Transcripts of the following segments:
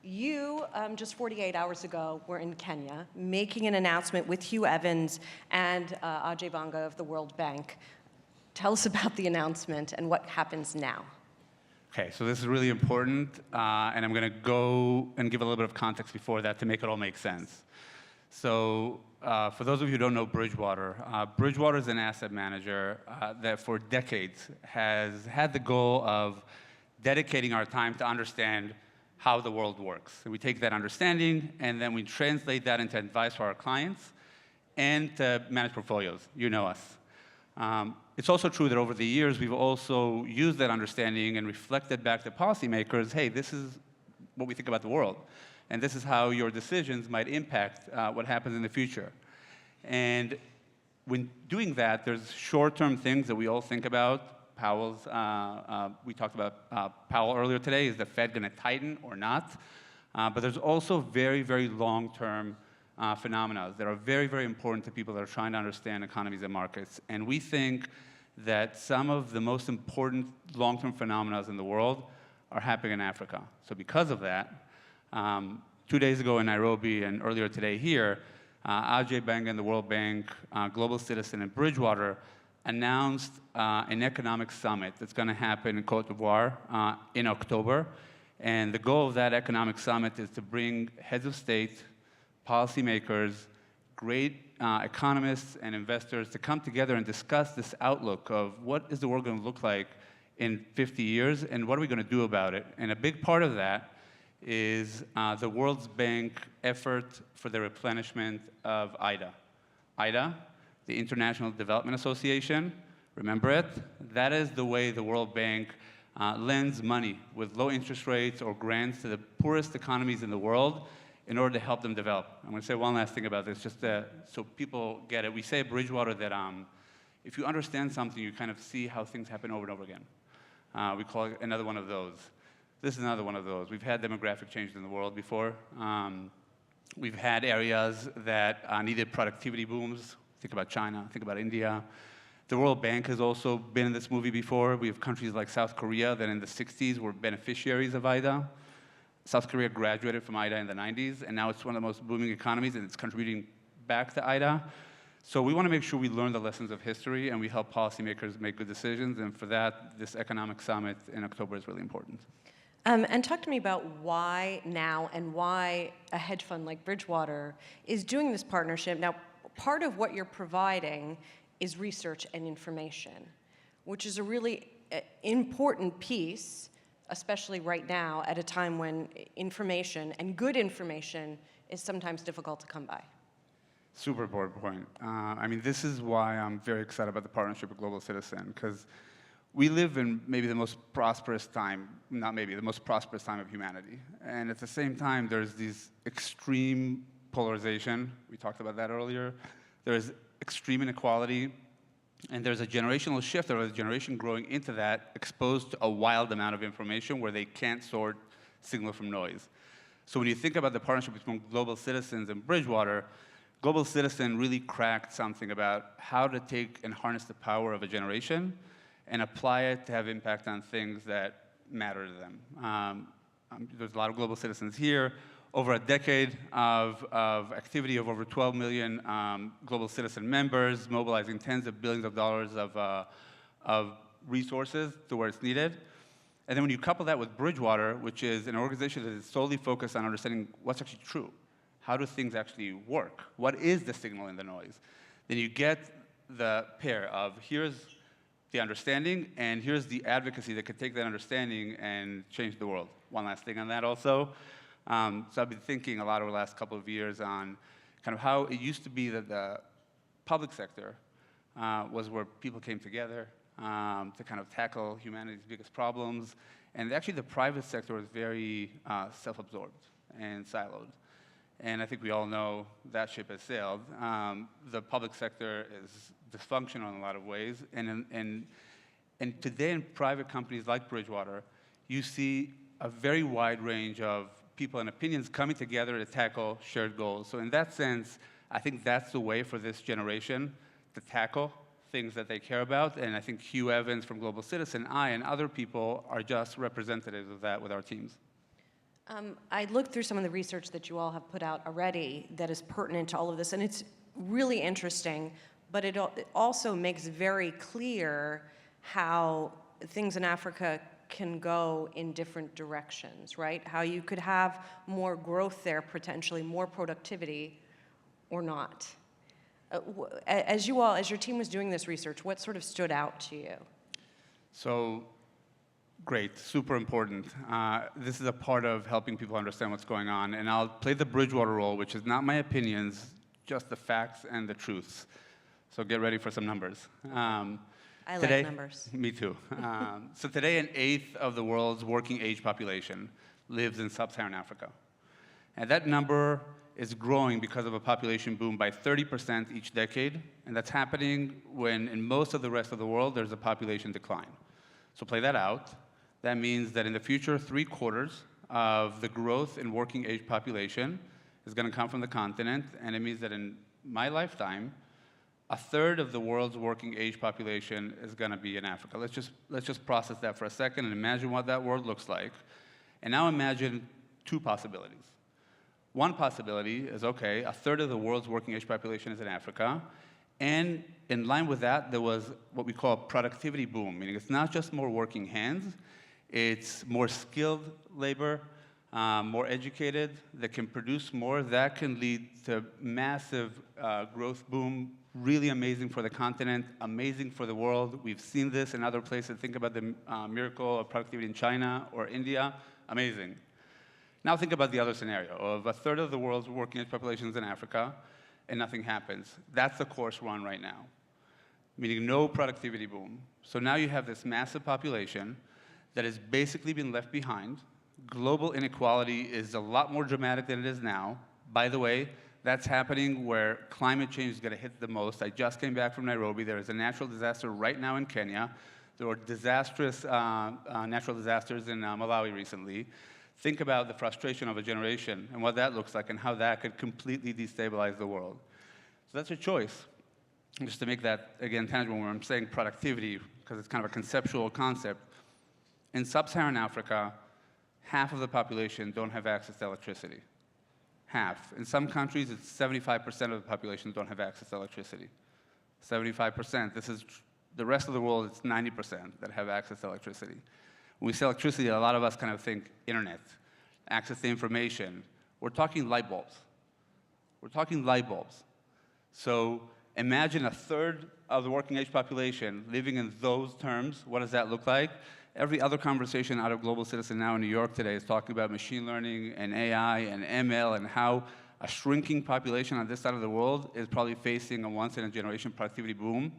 You, just 48 hours ago, were in Kenya making an announcement with Hugh Evans and Ajay Banga of the World Bank. Tell us about the announcement and what happens now. Okay, so this is really important, and I'm going to go and give a little bit of context before that to make it all make sense. So for those of you who don't know Bridgewater, Bridgewater is an asset manager that for decades has had the goal of dedicating our time to understand how the world works. So we take that understanding, and then we translate that into advice for our clients and to manage portfolios. You know us. It's also true that over the years, we've also used that understanding and reflected back to policymakers, hey, this is what we think about the world, and this is how your decisions might impact what happens in the future. And when doing that, there's short-term things that we all think about. We talked about Powell earlier today. Is the Fed going to tighten or not? But there's also very, very long-term phenomena that are very, very important to people that are trying to understand economies and markets. And we think that some of the most important long-term phenomena in the world are happening in Africa. So because of that, 2 days ago in Nairobi and earlier today here, Ajay Banga and the World Bank, Global Citizen, and Bridgewater announced an economic summit that's going to happen in Côte d'Ivoire in October. And the goal of that economic summit is to bring heads of state, policymakers, great economists and investors to come together and discuss this outlook of what is the world going to look like in 50 years and what are we going to do about it. And a big part of that is the World Bank effort for the replenishment of IDA. IDA, the International Development Association, remember it? That is the way the World Bank lends money with low interest rates or grants to the poorest economies in the world in order to help them develop. I'm going to say one last thing about this, just so people get it. We say at Bridgewater that if you understand something, you kind of see how things happen over and over again. We call it another one of those. This is another one of those. We've had demographic changes in the world before. We've had areas that needed productivity booms. Think about China, think about India. The World Bank has also been in this movie before. We have countries like South Korea that in the 60s were beneficiaries of IDA. South Korea graduated from IDA in the 90s, and now it's one of the most booming economies, and it's contributing back to IDA. So we want to make sure we learn the lessons of history, and we help policymakers make good decisions, and for that, this economic summit in October is really important. And talk to me about why now and why a hedge fund like Bridgewater is doing this partnership. Now, part of what you're providing is research and information, which is a really important piece, especially right now at a time when information and good information is sometimes difficult to come by. Super important point. I mean, this is why I'm very excited about the partnership with Global Citizen, because we live in maybe the most prosperous time, not maybe, the most prosperous time of humanity. And at the same time, there's this extreme polarization. We talked about that earlier. There's extreme inequality, and there's a generational shift, or a generation growing into that, exposed to a wild amount of information where they can't sort signal from noise. So when you think about the partnership between Global Citizens and Bridgewater, Global Citizen really cracked something about how to take and harness the power of a generation and apply it to have impact on things that matter to them. There's a lot of Global Citizens here. Over a decade of activity of over 12 million Global Citizen members, mobilizing tens of billions of dollars of resources to where it's needed. And then when you couple that with Bridgewater, which is an organization that is solely focused on understanding what's actually true, how do things actually work? What is the signal in the noise? Then you get the pair of here's the understanding, and here's the advocacy that could take that understanding and change the world. One last thing on that also. So I've been thinking a lot over the last couple of years on kind of how it used to be that the public sector was where people came together to kind of tackle humanity's biggest problems. And actually the private sector was very self-absorbed and siloed. And I think we all know that ship has sailed. The public sector is dysfunctional in a lot of ways. And today in private companies like Bridgewater, you see a very wide range of people and opinions coming together to tackle shared goals. So in that sense, I think that's the way for this generation to tackle things that they care about. And I think Hugh Evans from Global Citizen, I, and other people are just representatives of that with our teams. I looked through some of the research that you all have put out already that is pertinent to all of this, and it's really interesting, but it also makes very clear how things in Africa can go in different directions, right? How you could have more growth there, potentially more productivity, or not. As your team was doing this research, what sort of stood out to you? So, great, super important. This is a part of helping people understand what's going on, and I'll play the Bridgewater role, which is not my opinions, just the facts and the truths. So get ready for some numbers. I Today, like numbers. Me too. So today, an eighth of the world's working age population lives in sub-Saharan Africa. And that number is growing because of a population boom by 30% each decade, and that's happening when in most of the rest of the world there's a population decline. So play that out. That means that in the future, 3/4 of the growth in working age population is going to come from the continent, and it means that in my lifetime, 1/3 of the world's working age population is going to be in Africa. Let's just process that for a second and imagine what that world looks like. And now imagine two possibilities. One possibility is, okay, 1/3 of the world's working age population is in Africa, and in line with that, there was what we call a productivity boom, meaning it's not just more working hands, it's more skilled labor, more educated, that can produce more. That can lead to massive growth boom, really amazing for the continent, amazing for the world. We've seen this in other places. Think about the miracle of productivity in China or India, amazing. Now think about the other scenario of 1/3 of the world's working age population is in Africa and nothing happens. That's the course we're on right now, meaning no productivity boom. So now you have this massive population that has basically been left behind. Global inequality is a lot more dramatic than it is now. By the way, that's happening where climate change is going to hit the most. I just came back from Nairobi. There is a natural disaster right now in Kenya. There were disastrous natural disasters in Malawi recently. Think about the frustration of a generation and what that looks like and how that could completely destabilize the world. So that's a choice. And just to make that, again, tangible, when I'm saying productivity, because it's kind of a conceptual concept, in sub-Saharan Africa, half of the population don't have access to electricity. Half. In some countries, it's 75% of the population don't have access to electricity. 75%. This is the rest of the world, it's 90% that have access to electricity. When we say electricity, a lot of us kind of think internet, access to information. We're talking light bulbs. We're talking light bulbs. So imagine 1/3 of the working age population living in those terms. What does that look like? Every other conversation out of Global Citizen now in New York today is talking about machine learning and AI and ML and how a shrinking population on this side of the world is probably facing a once-in-a-generation productivity boom.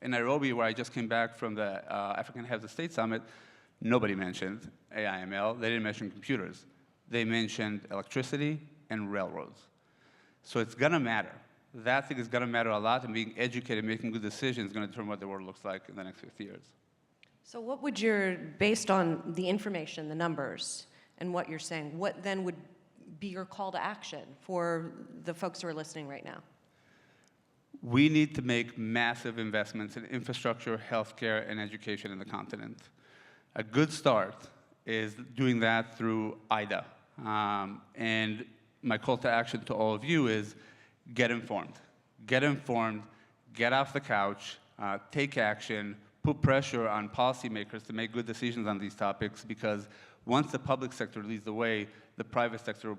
In Nairobi, where I just came back from the African Heads of State Summit, nobody mentioned AI, ML. They didn't mention computers. They mentioned electricity and railroads. So it's going to matter. That thing is going to matter a lot, and being educated, making good decisions is going to determine what the world looks like in the next 50 years. So what would based on the information, the numbers, and what you're saying, what then would be your call to action for the folks who are listening right now? We need to make massive investments in infrastructure, healthcare, and education in the continent. A good start is doing that through IDA. And my call to action to all of you is get informed. Get informed, get off the couch, take action, put pressure on policymakers to make good decisions on these topics, because once the public sector leads the way, the private sector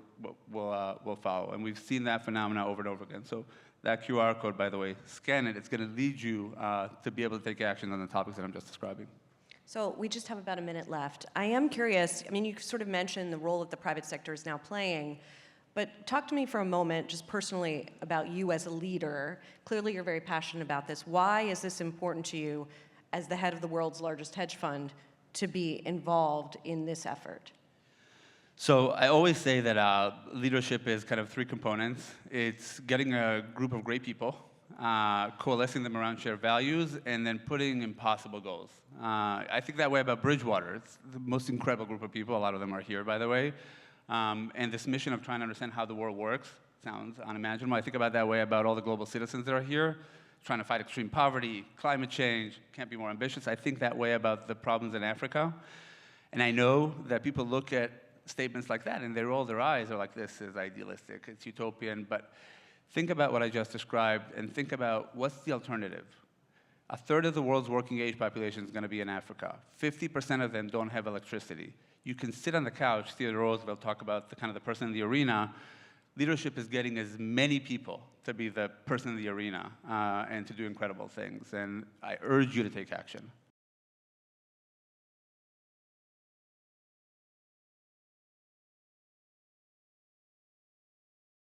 will follow. And we've seen that phenomena over and over again. So that QR code, by the way, scan it. It's going to lead you to be able to take action on the topics that I'm just describing. So we just have about a minute left. I am curious, I mean, you sort of mentioned the role that the private sector is now playing, but talk to me for a moment, just personally, about you as a leader. Clearly, you're very passionate about this. Why is this important to you as the head of the world's largest hedge fund to be involved in this effort? So I always say that leadership is kind of three components. It's getting a group of great people, coalescing them around shared values, and then putting impossible goals. I think that way about Bridgewater. It's the most incredible group of people. A lot of them are here, by the way. And this mission of trying to understand how the world works sounds unimaginable. I think about that way about all the global citizens that are here, trying to fight extreme poverty, climate change, can't be more ambitious. I think that way about the problems in Africa. And I know that people look at statements like that, and they roll their eyes. They're like, this is idealistic, it's utopian. But think about what I just described, and think about what's the alternative. A third of the world's working age population is going to be in Africa. 50% of them don't have electricity. You can sit on the couch, Theodore Roosevelt talk about the kind of the person in the arena. Leadership is getting as many people to be the person in the arena and to do incredible things. And I urge you to take action.